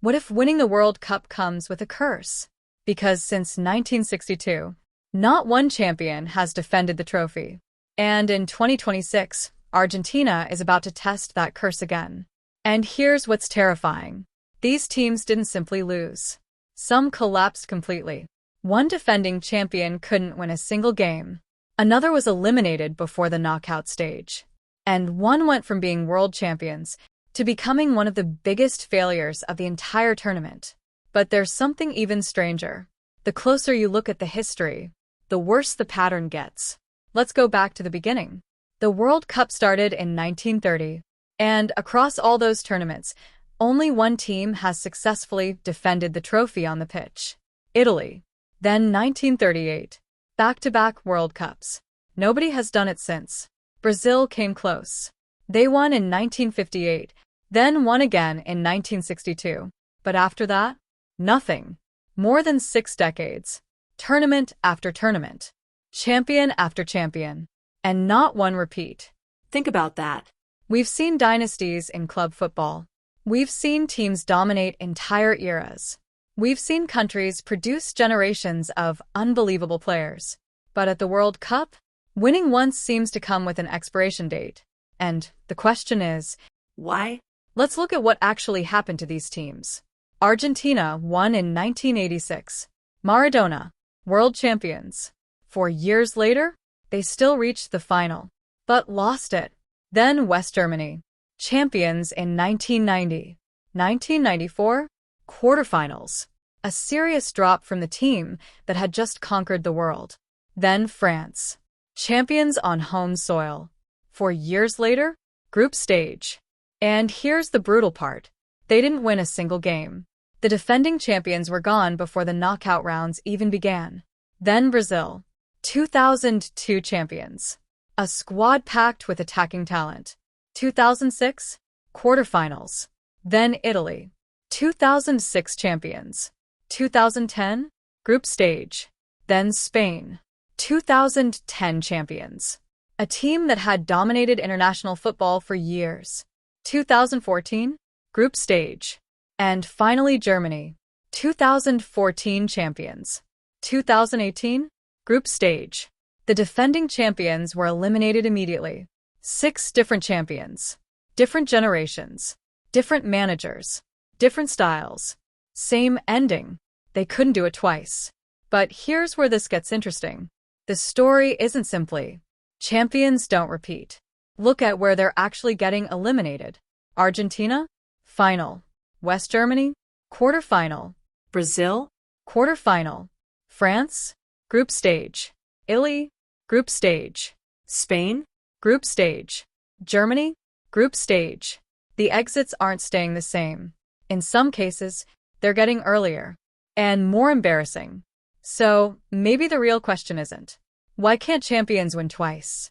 What if winning the World Cup comes with a curse? Because since 1962, not one champion has defended the trophy. And in 2026, Argentina is about to test that curse again. And here's what's terrifying. These teams didn't simply lose. Some collapsed completely. One defending champion couldn't win a single game. Another was eliminated before the knockout stage. And one went from being world champions to becoming one of the biggest failures of the entire tournament. But there's something even stranger. The closer you look at the history, the worse the pattern gets. Let's go back to the beginning. The World Cup started in 1930, and across all those tournaments, only one team has successfully defended the trophy on the pitch. Italy. Then 1938. Back-to-back World Cups. Nobody has done it since. Brazil came close. They won in 1958, then won again in 1962. But after that, nothing. More than 6 decades. Tournament after tournament. Champion after champion. And not one repeat. Think about that. We've seen dynasties in club football. We've seen teams dominate entire eras. We've seen countries produce generations of unbelievable players. But at the World Cup, winning once seems to come with an expiration date. And the question is, why? Let's look at what actually happened to these teams. Argentina won in 1986. Maradona, world champions. 4 years later, they still reached the final, but lost it. Then West Germany, champions in 1990. 1994, quarterfinals. A serious drop from the team that had just conquered the world. Then France, champions on home soil. 4 years later, group stage. And here's the brutal part. They didn't win a single game. The defending champions were gone before the knockout rounds even began. Then Brazil, 2002 champions. A squad packed with attacking talent. 2006, quarterfinals. Then Italy, 2006 champions. 2010, group stage. Then Spain, 2010 champions. A team that had dominated international football for years. 2014, group stage. And finally Germany, 2014 champions. 2018, group stage. The defending champions were eliminated immediately. 6 different champions. Different generations. Different managers. Different styles. Same ending. They couldn't do it twice. But here's where this gets interesting. The story isn't simply, champions don't repeat. Look at where they're actually getting eliminated. Argentina, final. West Germany, quarterfinal. Brazil, quarterfinal. France, group stage. Italy, group stage. Spain, group stage. Germany, group stage. The exits aren't staying the same. In some cases, they're getting earlier. And more embarrassing. So, maybe the real question isn't, why can't champions win twice?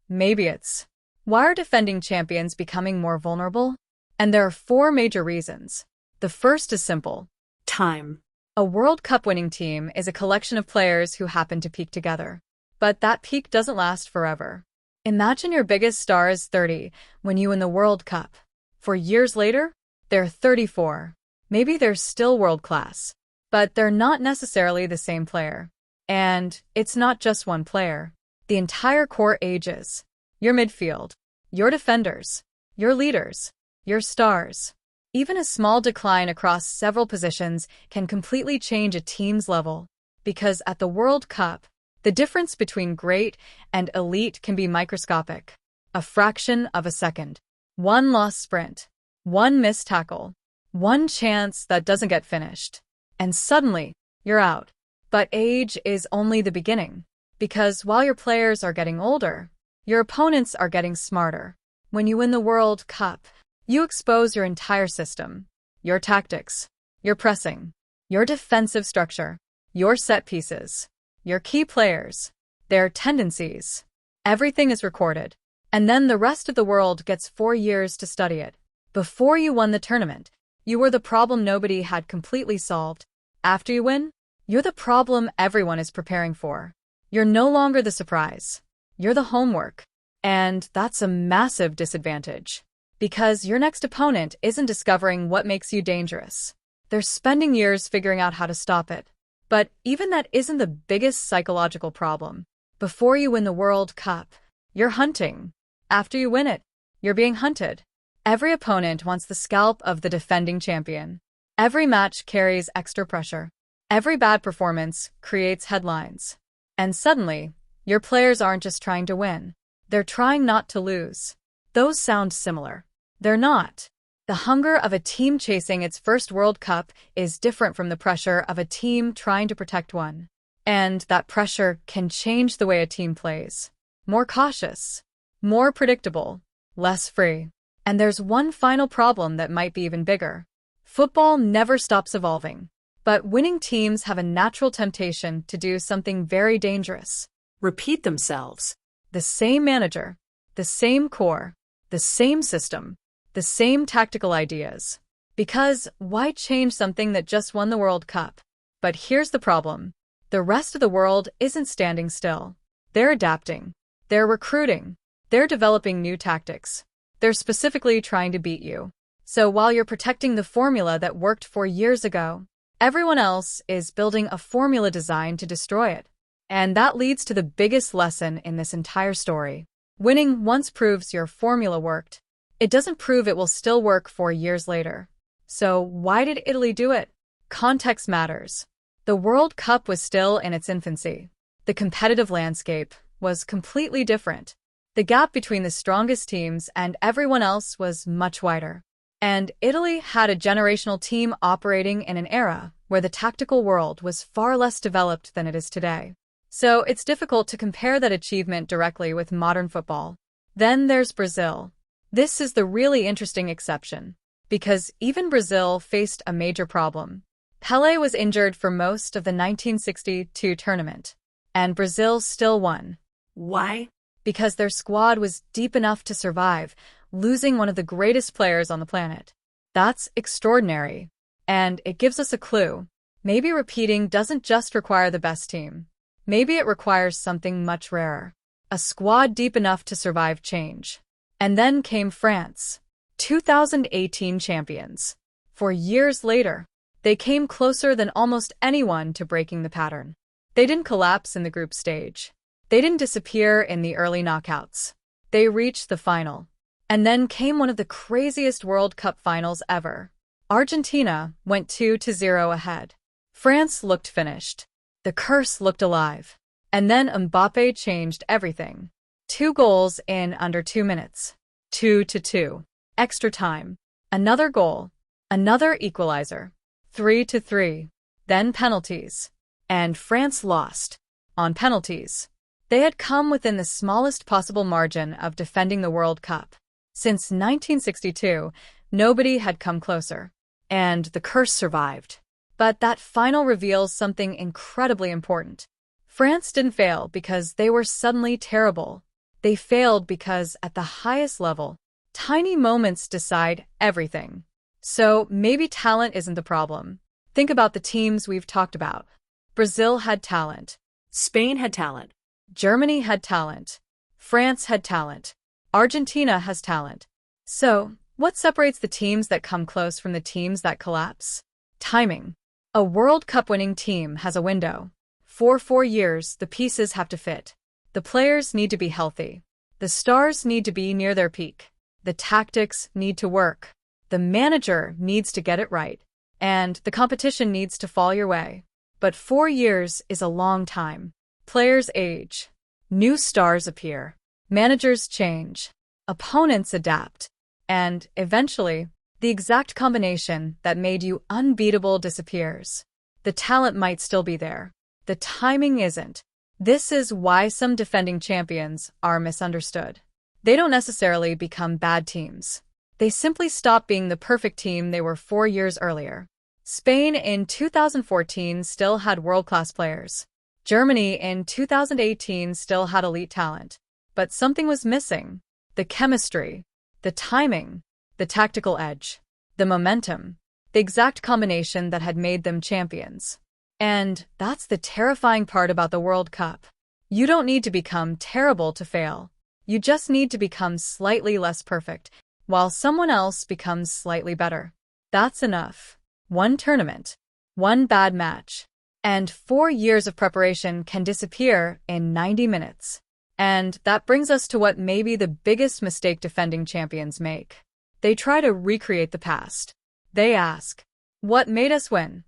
Maybe it's, why are defending champions becoming more vulnerable? And there are 4 major reasons. The first is simple. Time. A World Cup winning team is a collection of players who happen to peak together. But that peak doesn't last forever. Imagine your biggest star is 30 when you win the World Cup. 4 years later, they're 34. Maybe they're still world class, but they're not necessarily the same player. And it's not just one player. The entire core ages. Your midfield, your defenders, your leaders, your stars. Even a small decline across several positions can completely change a team's level. Because at the World Cup, the difference between great and elite can be microscopic. A fraction of a second. One lost sprint. One missed tackle. One chance that doesn't get finished. And suddenly, you're out. But age is only the beginning. Because while your players are getting older, your opponents are getting smarter. When you win the World Cup, you expose your entire system. Your tactics. Your pressing. Your defensive structure. Your set pieces. Your key players. Their tendencies. Everything is recorded. And then the rest of the world gets 4 years to study it. Before you won the tournament, you were the problem nobody had completely solved. After you win, you're the problem everyone is preparing for. You're no longer the surprise. You're the homework. And that's a massive disadvantage. Because your next opponent isn't discovering what makes you dangerous. They're spending years figuring out how to stop it. But even that isn't the biggest psychological problem. Before you win the World Cup, you're hunting. After you win it, you're being hunted. Every opponent wants the scalp of the defending champion. Every match carries extra pressure. Every bad performance creates headlines. And suddenly, your players aren't just trying to win. They're trying not to lose. Those sound similar. They're not. The hunger of a team chasing its first World Cup is different from the pressure of a team trying to protect one. And that pressure can change the way a team plays. More cautious, more predictable, less free. And there's one final problem that might be even bigger. Football never stops evolving. But winning teams have a natural temptation to do something very dangerous. Repeat themselves. The same manager, the same core, the same system, the same tactical ideas. Because why change something that just won the World Cup? But here's the problem. The rest of the world isn't standing still. They're adapting. They're recruiting. They're developing new tactics. They're specifically trying to beat you. So while you're protecting the formula that worked 4 years ago, everyone else is building a formula designed to destroy it. And that leads to the biggest lesson in this entire story. Winning once proves your formula worked. It doesn't prove it will still work 4 years later. So why did Italy do it? Context matters. The World Cup was still in its infancy. The competitive landscape was completely different. The gap between the strongest teams and everyone else was much wider. And Italy had a generational team operating in an era where the tactical world was far less developed than it is today. So it's difficult to compare that achievement directly with modern football. Then there's Brazil. This is the really interesting exception, because even Brazil faced a major problem. Pelé was injured for most of the 1962 tournament, and Brazil still won. Why? Because their squad was deep enough to survive, losing one of the greatest players on the planet. That's extraordinary. And it gives us a clue. Maybe repeating doesn't just require the best team. Maybe it requires something much rarer. A squad deep enough to survive change. And then came France, 2018 champions. 4 years later, they came closer than almost anyone to breaking the pattern. They didn't collapse in the group stage. They didn't disappear in the early knockouts. They reached the final. And then came one of the craziest World Cup finals ever. Argentina went 2-0 ahead. France looked finished. The curse looked alive. And then Mbappé changed everything. 2 goals in under 2 minutes. 2-2. Extra time. Another goal. Another equalizer. 3-3. Then penalties. And France lost. On penalties. They had come within the smallest possible margin of defending the World Cup. Since 1962, nobody had come closer. And the curse survived. But that final reveals something incredibly important. France didn't fail because they were suddenly terrible. They failed because, at the highest level, tiny moments decide everything. So maybe talent isn't the problem. Think about the teams we've talked about. Brazil had talent. Spain had talent. Germany had talent. France had talent. Argentina has talent. So, what separates the teams that come close from the teams that collapse? Timing. A World Cup winning team has a window. For 4 years, the pieces have to fit. The players need to be healthy. The stars need to be near their peak. The tactics need to work. The manager needs to get it right. And the competition needs to fall your way. But 4 years is a long time. Players age. New stars appear. Managers change. Opponents adapt. And, eventually, the exact combination that made you unbeatable disappears. The talent might still be there. The timing isn't. This is why some defending champions are misunderstood. They don't necessarily become bad teams. They simply stop being the perfect team they were 4 years earlier. Spain in 2014 still had world-class players. Germany in 2018 still had elite talent. But something was missing. The chemistry, the timing, the tactical edge, the momentum, the exact combination that had made them champions. And that's the terrifying part about the World Cup. You don't need to become terrible to fail. You just need to become slightly less perfect, while someone else becomes slightly better. That's enough. One tournament, one bad match, and 4 years of preparation can disappear in 90 minutes. And that brings us to what may be the biggest mistake defending champions make. They try to recreate the past. They ask, what made us win?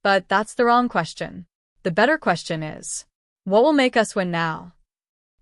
But that's the wrong question. The better question is, what will make us win now?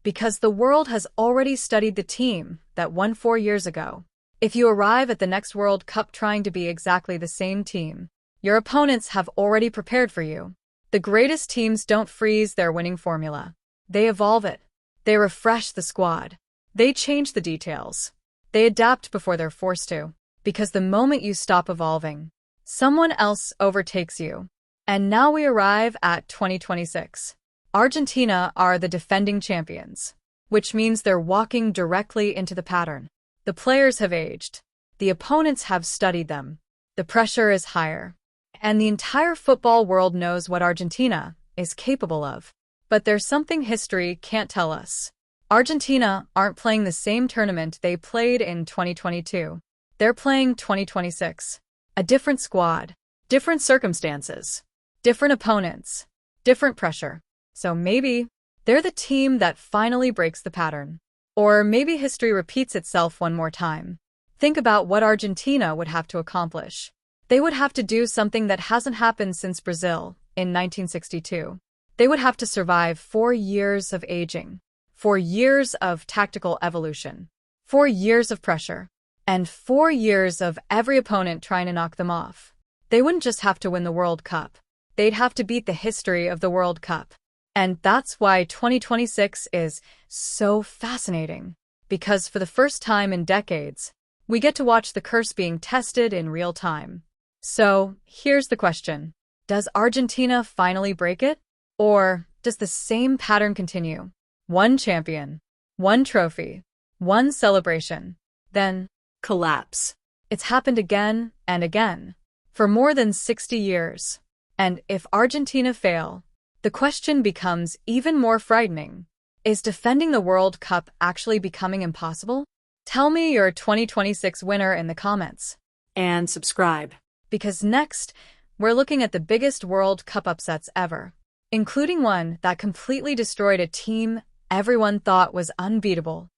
Because the world has already studied the team that won 4 years ago. If you arrive at the next World Cup trying to be exactly the same team, your opponents have already prepared for you. The greatest teams don't freeze their winning formula. They evolve it. They refresh the squad. They change the details. They adapt before they're forced to. Because the moment you stop evolving, someone else overtakes you. And now we arrive at 2026. Argentina are the defending champions, which means they're walking directly into the pattern. The players have aged. The opponents have studied them. The pressure is higher. And the entire football world knows what Argentina is capable of. But there's something history can't tell us. Argentina aren't playing the same tournament they played in 2022. They're playing 2026. A different squad, different circumstances, different opponents, different pressure. So maybe they're the team that finally breaks the pattern. Or maybe history repeats itself one more time. Think about what Argentina would have to accomplish. They would have to do something that hasn't happened since Brazil in 1962. They would have to survive 4 years of aging, 4 years of tactical evolution, 4 years of pressure, and 4 years of every opponent trying to knock them off. They wouldn't just have to win the World Cup. They'd have to beat the history of the World Cup. And that's why 2026 is so fascinating. Because for the first time in decades, we get to watch the curse being tested in real time. So, here's the question. Does Argentina finally break it? Or does the same pattern continue? One champion, one trophy, one celebration, then collapse. It's happened again and again, for more than 60 years. And if Argentina fail, the question becomes even more frightening. Is defending the World Cup actually becoming impossible? Tell me your 2026 winner in the comments. And subscribe. Because next, we're looking at the biggest World Cup upsets ever, including one that completely destroyed a team everyone thought was unbeatable.